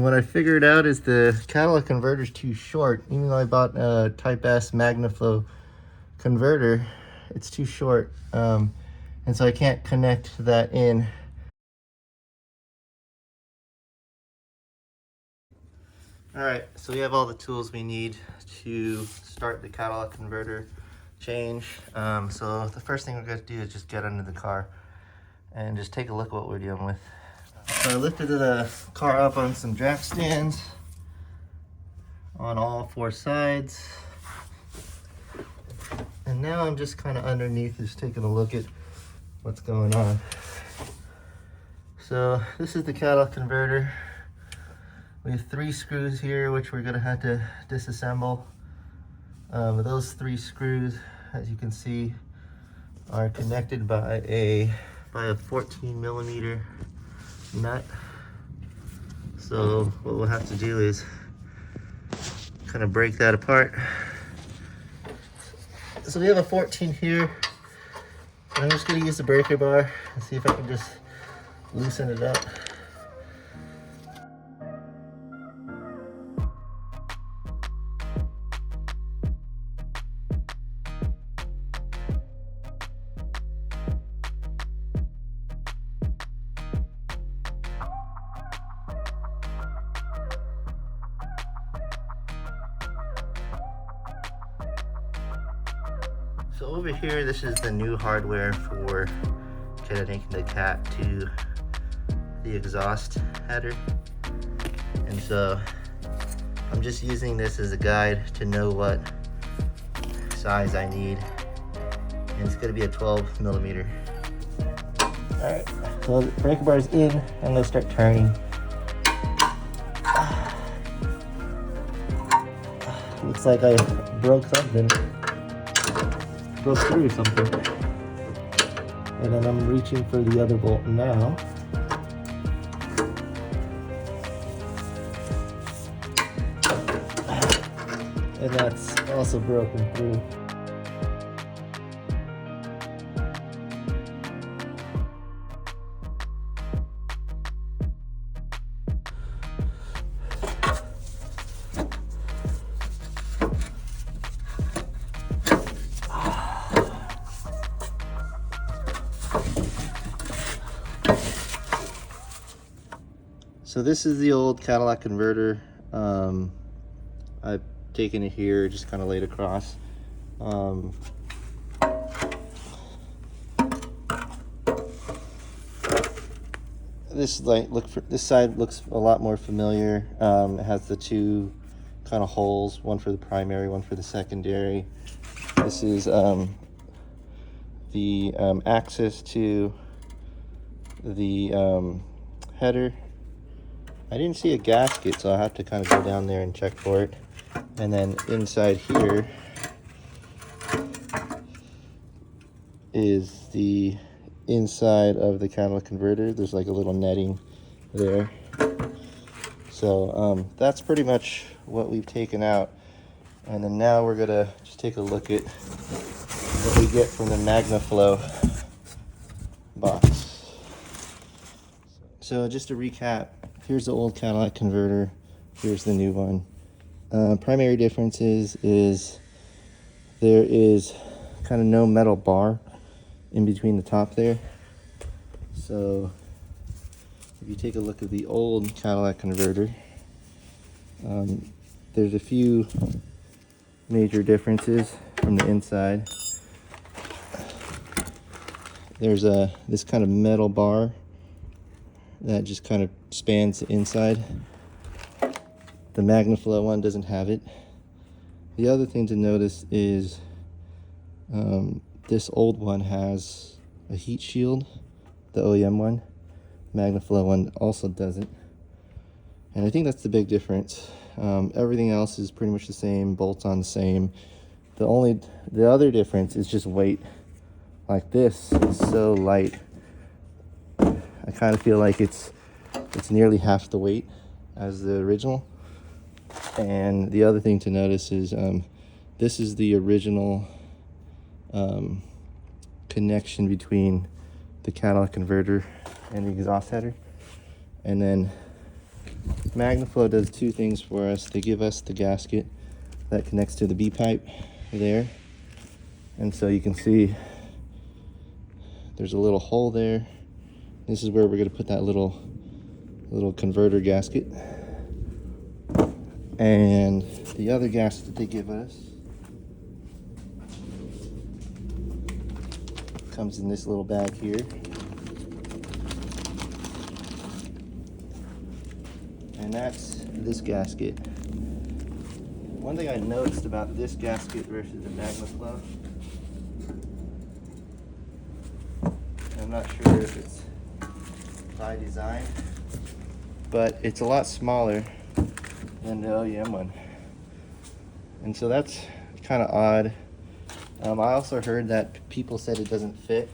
What I figured out is the catalytic converter is too short. Even though I bought a Type S Magnaflow converter, it's too short. And so I can't connect that in. All right, so we have all the tools we need to start the catalytic converter change. So the first thing we're going to do is just get under the car and just take a look at what we're dealing with. So I lifted the car up on some jack stands on all four sides. And now I'm just kind of underneath, just taking a look at what's going on. So this is the catalytic converter. We have 3 screws here, which we're going to have to disassemble. Those 3 screws, as you can see, are connected by a 14 millimeter nut. So what we'll have to do is kind of break that apart. So we have a 14 here. I'm just going to use the breaker bar and see if I can just loosen it up. So over here, this is the new hardware for connecting the cat to the exhaust header. And so I'm just using this as a guide to know what size I need. And it's gonna be a 12 millimeter. All right, so the breaker bar is in. I'm gonna start turning. Looks like I broke something. Broke through something. And then I'm reaching for the other bolt now. And that's also broken through. So this is the old catalytic converter. I've taken it here, just kind of laid across. This side looks a lot more familiar. It has the 2 kind of holes, one for the primary, one for the secondary. This is the access to the header. I didn't see a gasket, so I have to kind of go down there and check for it. And then inside here is the inside of the catalytic converter. There's like a little netting there. So that's pretty much what we've taken out. And then now we're gonna just take a look at what we get from the Magnaflow box. So just to recap, here's the old catalytic converter, here's the new one. Primary differences is there is kind of no metal bar in between the top there. So if you take a look at the old catalytic converter, there's a few major differences from the inside. There's this kind of metal bar that just kind of spans the inside. The Magnaflow one doesn't have it. The other thing to notice is this old one has a heat shield, the OEM one. Magnaflow one also doesn't. And I think that's the big difference. Everything else is pretty much the same, bolts on the same. The other difference is just weight. Like this is so light. I kind of feel like it's nearly half the weight as the original. And the other thing to notice is this is the original connection between the catalytic converter and the exhaust header. And then Magnaflow does two things for us. They give us the gasket that connects to the B pipe there. And so you can see there's a little hole there. This is where we're gonna put that little converter gasket. And the other gasket they give us comes in this little bag here. And that's this gasket. One thing I noticed about this gasket versus the Magnaflow, I'm not sure if it's by design, but it's a lot smaller than the OEM one. And so that's kind of odd. I also heard that people said it doesn't fit.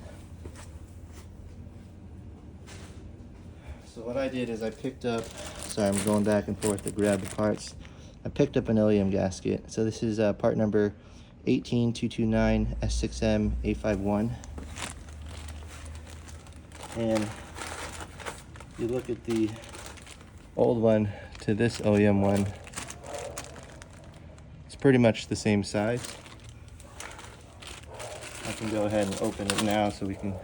So what I did is I picked up, sorry, I'm going back and forth to grab the parts. I picked up an OEM gasket. So this is part number 18229 S6M A51. And you look at the old one to this OEM one, it's pretty much the same size. I can go ahead and open it now so we can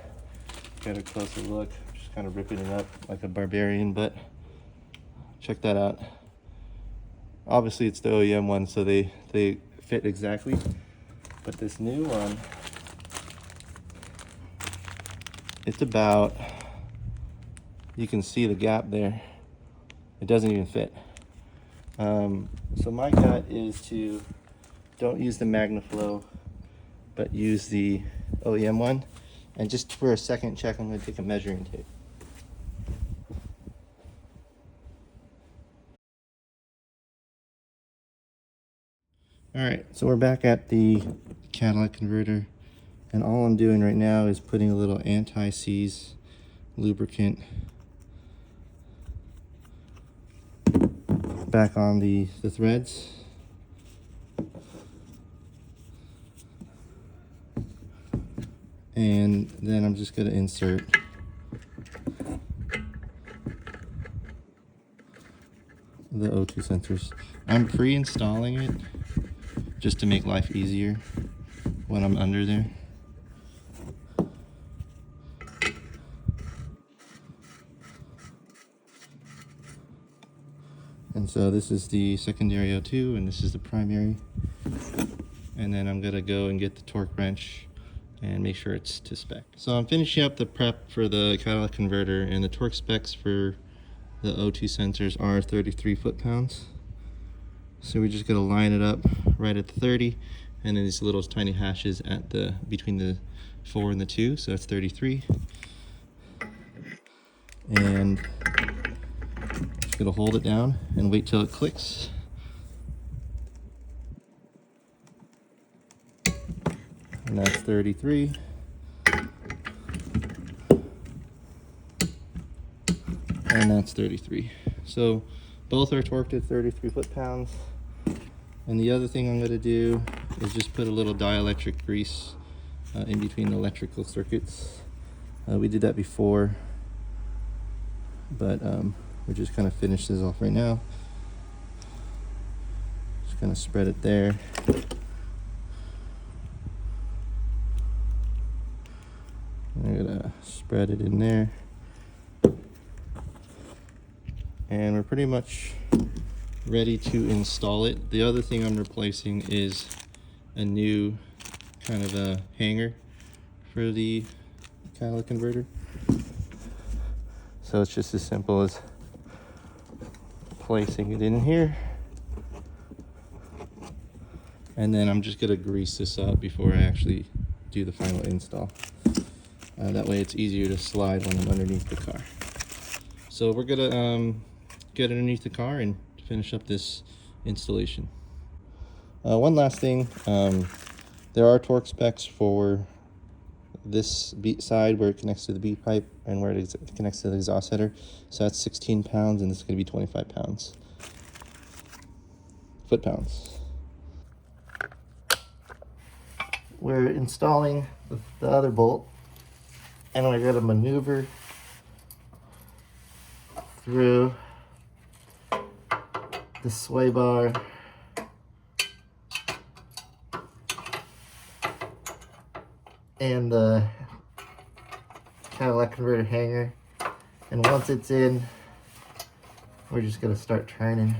get a closer look. Just kind of ripping it up like a barbarian, but check that out. Obviously it's the OEM one, so they fit exactly. But this new one, it's about, you can see the gap there. It doesn't even fit. So my gut is to don't use the Magnaflow, but use the OEM one. And just for a second check, I'm going to take a measuring tape. All right, so we're back at the catalytic converter, and all I'm doing right now is putting a little anti-seize lubricant back on the threads. And then I'm just going to insert the O2 sensors. I'm pre-installing it just to make life easier when I'm under there. And so this is the secondary O2 and this is the primary. And then I'm gonna go and get the torque wrench and make sure it's to spec. So I'm finishing up the prep for the catalytic converter, and the torque specs for the O2 sensors are 33 foot-pounds. So we're just gonna line it up right at the 30, and then these little tiny hashes at the between the 4 and the 2, so that's 33. And just gonna hold it down and wait till it clicks. And that's 33. And that's 33. So both are torqued at 33 foot-pounds. And the other thing I'm going to do is just put a little dielectric grease in between the electrical circuits. We did that before, but we're just going to finish this off right now. Just going to spread it there. I'm going to spread it in there. And we're pretty much ready to install it. The other thing I'm replacing is a new kind of a hanger for the catalytic converter. So it's just as simple as placing it in here. And then I'm just gonna grease this up before I actually do the final install. That way it's easier to slide when I'm underneath the car. So we're gonna get underneath the car and finish up this installation. One last thing, there are torque specs for this side where it connects to the B pipe and where it connects to the exhaust header. So that's 16 pounds and this is going to be 25 pounds. Foot-pounds. We're installing the other bolt, and we're going to maneuver through the sway bar, and the Catalytic converter hanger. And once it's in, we're just going to start turning.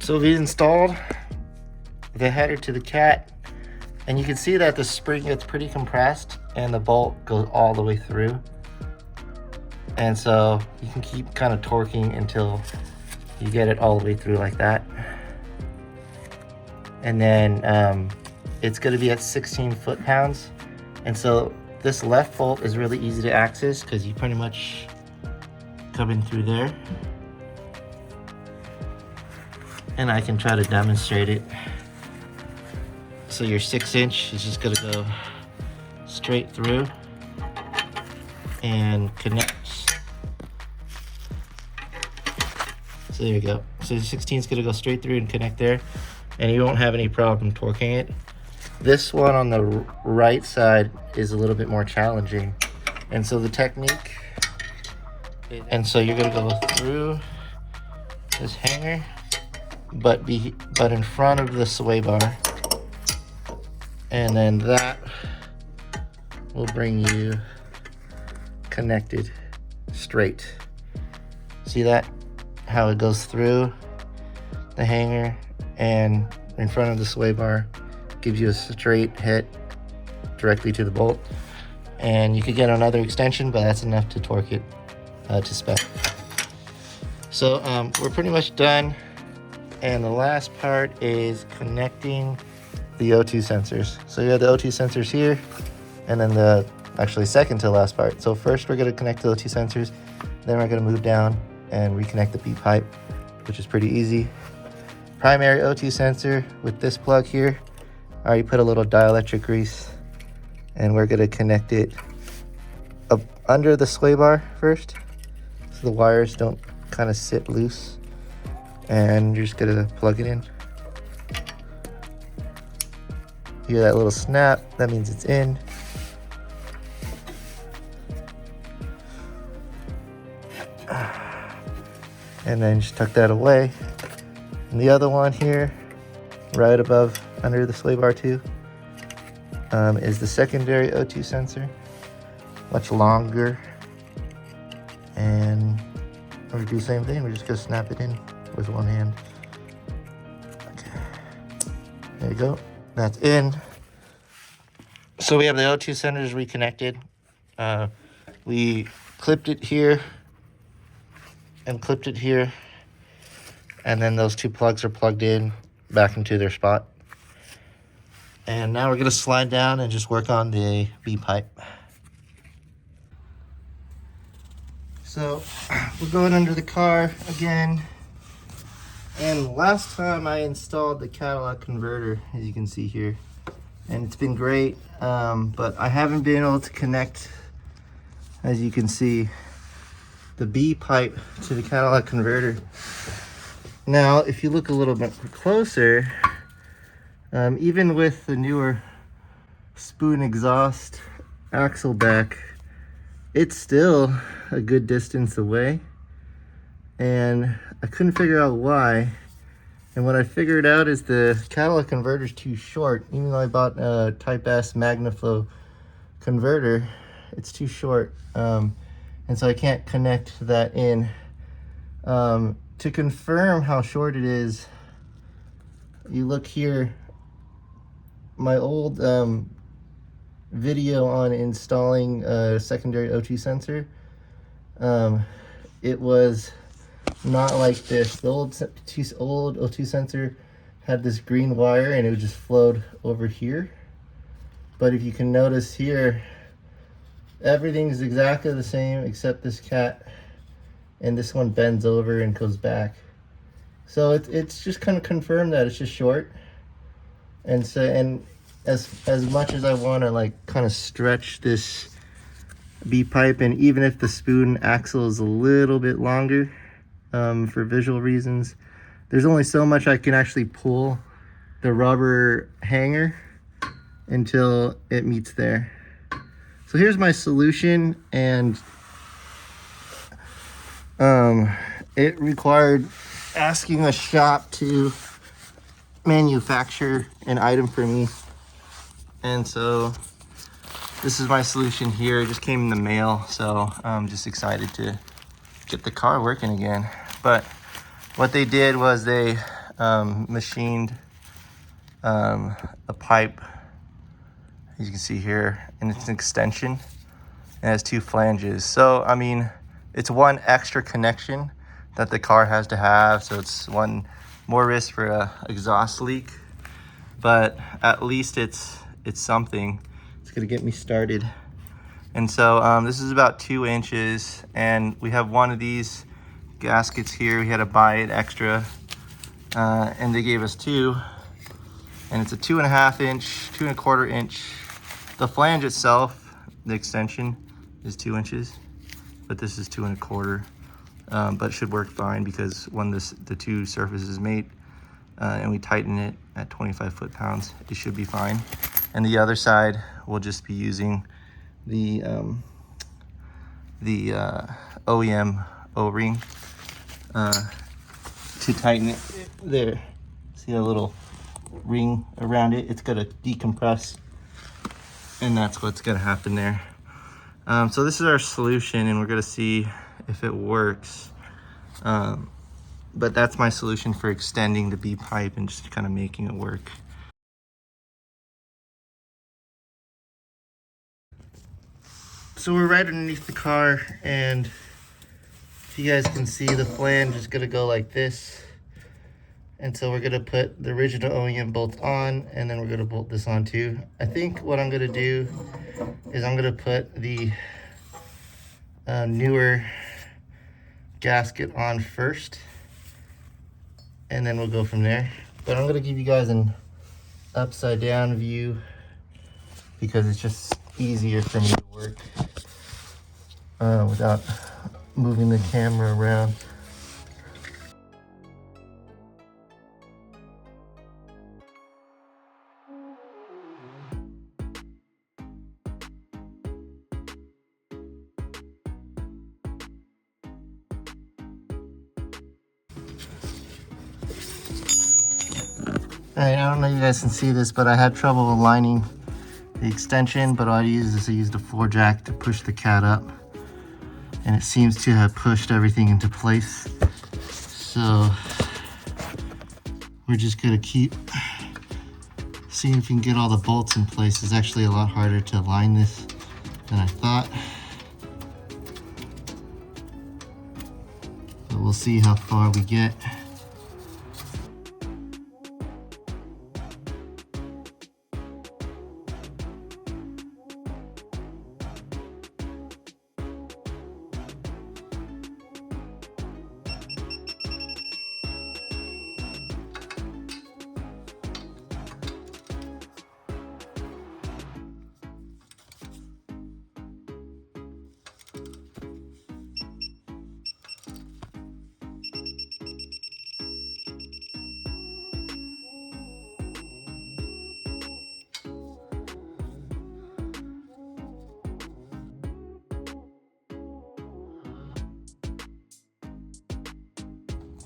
So we installed the header to the Cat, and you can see that the spring gets pretty compressed and the bolt goes all the way through. And so you can keep kind of torquing until you get it all the way through like that. And then it's going to be at 16 foot-pounds. And so this left bolt is really easy to access because you pretty much come in through there. And I can try to demonstrate it. So your 6-inch is just gonna go straight through and connects. So there you go. So the 16 is gonna go straight through and connect there, and you won't have any problem torquing it. This one on the right side is a little bit more challenging. And so the technique, and so you're gonna go through this hanger, but in front of the sway bar, and then that will bring you connected straight. See that? How it goes through the hanger and in front of the sway bar, gives you a straight hit directly to the bolt. And you could get another extension, but that's enough to torque it to spec. So we're pretty much done. And the last part is connecting the O2 sensors. So you have the O2 sensors here, and then the actually second to last part. So first we're going to connect the O2 sensors, then we're going to move down and reconnect the B pipe, which is pretty easy. Primary O2 sensor with this plug here. I already put a little dielectric grease, and we're going to connect it up under the sway bar first, so the wires don't kind of sit loose. And you're just gonna plug it in. You hear that little snap, that means it's in. And then just tuck that away. And the other one here, right above, under the sway bar too, is the secondary O2 sensor. Much longer. And we're gonna do the same thing, we're just gonna snap it in with one hand. Okay. There you go. That's in. So we have the O2 sensors reconnected. We clipped it here and clipped it here. And then those two plugs are plugged in back into their spot. And now we're going to slide down and just work on the B pipe. So we're going under the car again. And last time I installed the Catalytic converter, as you can see here, and it's been great, but I haven't been able to connect, as you can see, the B pipe to the Catalytic converter. Now, if you look a little bit closer, even with the newer spoon exhaust axle back, it's still a good distance away. And I couldn't figure out why. And what I figured out is the Catalytic converter is too short. Even though I bought a Type S Magnaflow converter, it's too short. And so I can't connect that in. To confirm how short it is, you look here, my old video on installing a secondary O2 sensor, it was not like this. The old O2 sensor had this green wire and it would just float over here. But if you can notice here, Everything's exactly the same except this cat, and this one bends over and goes back. So it's just kind of confirmed that it's just short. And so, and as much as I want to like kind of stretch this B pipe, and even if the spoon axle is a little bit longer, for visual reasons, there's only so much I can actually pull the rubber hanger until it meets there. So here's my solution, and it required asking a shop to manufacture an item for me, and so this is my solution here. It just came in the mail, so I'm just excited to get the car working again. But what they did was they machined a pipe, as you can see here, and it's an extension. It has 2 flanges, so I mean it's one extra connection that the car has to have, so it's one more risk for a exhaust leak, but at least it's something. It's gonna get me started. And so this is about 2 inches, and we have one of these gaskets here. We had to buy it extra, and they gave us 2, and it's a 2.5 inch, 2.25 inch. The flange itself, the extension, is 2 inches, but this is 2.25. But it should work fine because when the 2 surfaces mate, and we tighten it at 25 foot-pounds, it should be fine. And the other side, we'll just be using the OEM O-ring to tighten it. There, see a little ring around it? It's gonna decompress, and that's what's gonna happen there. So this is our solution, and we're gonna see if it works. But that's my solution for extending the B pipe and just kind of making it work. So we're right underneath the car, and if you guys can see, the flange is gonna go like this. And so we're gonna put the original OEM bolt on, and then we're gonna bolt this on too. I think what I'm gonna do is I'm gonna put the newer gasket on first, and then we'll go from there. But I'm gonna give you guys an upside down view because it's just easier for me to work without moving the camera around. Alright, I don't know if you guys can see this, but I had trouble aligning the extension, but all I used is I used a floor jack to push the cat up, and it seems to have pushed everything into place. So we're just gonna keep seeing if we can get all the bolts in place. It's actually a lot harder to align this than I thought, but we'll see how far we get.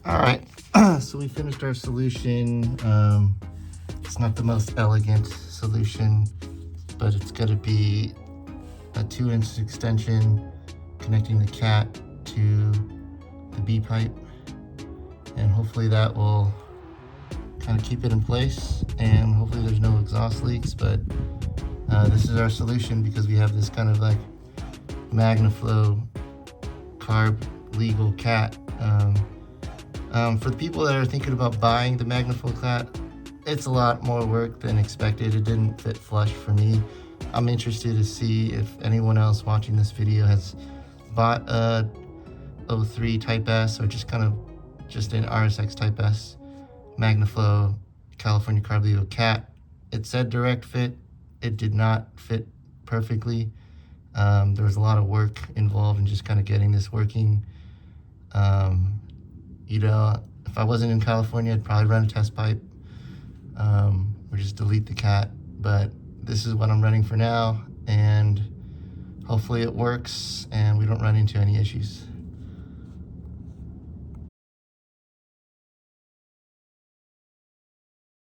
All right, so we finished our solution. It's not the most elegant solution, but it's gonna be a 2-inch extension connecting the cat to the B pipe, and hopefully that will kind of keep it in place, and hopefully there's no exhaust leaks. But this is our solution because we have this kind of like Magnaflow CARB legal cat. For the people that are thinking about buying the Magnaflow cat, it's a lot more work than expected. It didn't fit flush for me. I'm interested to see if anyone else watching this video has bought a 03 Type S or just an RSX Type S, Magnaflow, California CARB Levo cat. It said direct fit. It did not fit perfectly. There was a lot of work involved in just kind of getting this working. You know, if I wasn't in California, I'd probably run a test pipe or just delete the cat. But this is what I'm running for now, and hopefully it works and we don't run into any issues.